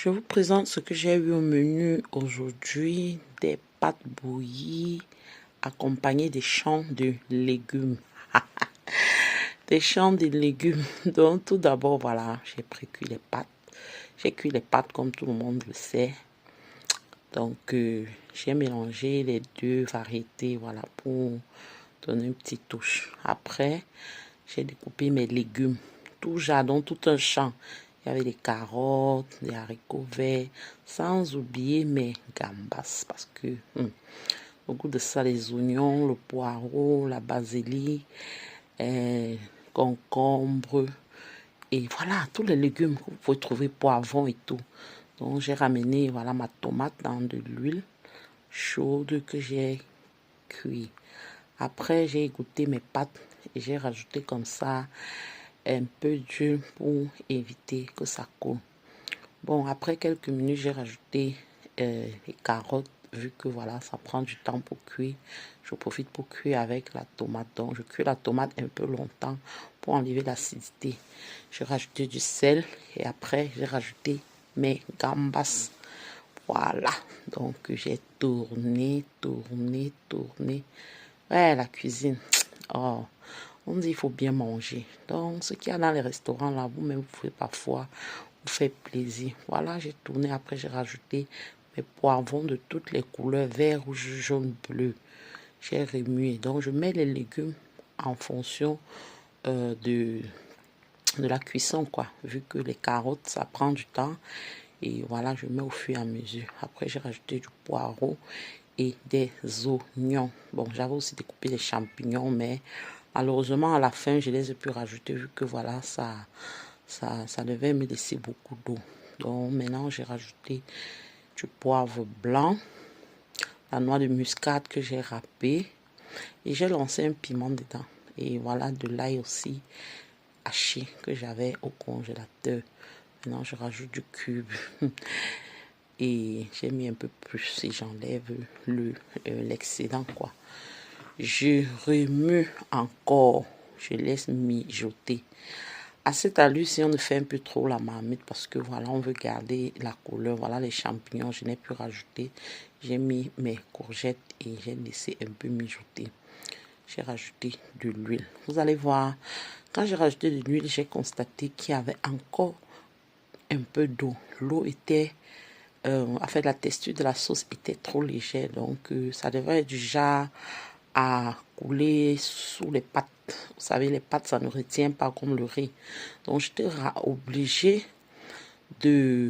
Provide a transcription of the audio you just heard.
Je vous présente ce que j'ai eu au menu aujourd'hui, des pâtes bouillies accompagnées des champs de légumes. Des champs de légumes. Donc tout d'abord, voilà, j'ai précuit les pâtes. J'ai cuit les pâtes comme tout le monde le sait. Donc j'ai mélangé les deux variétés, voilà, pour donner une petite touche. Après, j'ai découpé mes légumes. Tout jardin, tout un champ. Il y avait des carottes, des haricots verts, sans oublier mes gambas, parce que au goût de ça, les oignons, le poireau, la basilic, concombre, et voilà, tous les légumes que vous pouvez trouver, poivrons et tout. Donc j'ai ramené, voilà, ma tomate dans de l'huile chaude que j'ai cuit. Après, j'ai égoutter mes pâtes et j'ai rajouté comme ça un peu d'huile pour éviter que ça coule. Bon, après quelques minutes, j'ai rajouté les carottes, vu que voilà, ça prend du temps pour cuire. Je profite pour cuire avec la tomate. Donc, je cuis la tomate un peu longtemps pour enlever l'acidité. J'ai rajouté du sel et après, j'ai rajouté mes gambas. Voilà, donc j'ai tourné. Ouais, la cuisine. Oh, on dit il faut bien manger. Donc, ce qu'il y a dans les restaurants là, vous-même, vous pouvez parfois vous faire plaisir. Voilà, j'ai tourné. Après, j'ai rajouté mes poivrons de toutes les couleurs, vert, rouge, jaune, bleu. J'ai remué. Donc, je mets les légumes en fonction de la cuisson, quoi. Vu que les carottes, ça prend du temps. Et voilà, je mets au fur et à mesure. Après, j'ai rajouté du poireau et des oignons. Bon, j'avais aussi découpé les champignons, mais malheureusement, à la fin, je les ai pu rajouter vu que voilà, ça devait me laisser beaucoup d'eau. Donc maintenant, j'ai rajouté du poivre blanc, la noix de muscade que j'ai râpée et j'ai lancé un piment dedans. Et voilà, de l'ail aussi haché que j'avais au congélateur. Maintenant, je rajoute du cube. Et j'ai mis un peu plus et j'enlève l'excédent, quoi. Je remue encore, je laisse mijoter. À cette allure, si on ne fait un peu trop la marmite, parce que voilà, on veut garder la couleur, voilà les champignons, je n'ai plus rajouté. J'ai mis mes courgettes et j'ai laissé un peu mijoter. J'ai rajouté de l'huile. Vous allez voir, quand j'ai rajouté de l'huile, j'ai constaté qu'il y avait encore un peu d'eau. L'eau était en fait, la texture de la sauce était trop légère, donc ça devrait être du genre à couler sous les pâtes. Vous savez, les pâtes, ça ne retient pas comme le riz. Donc, j'étais obligée de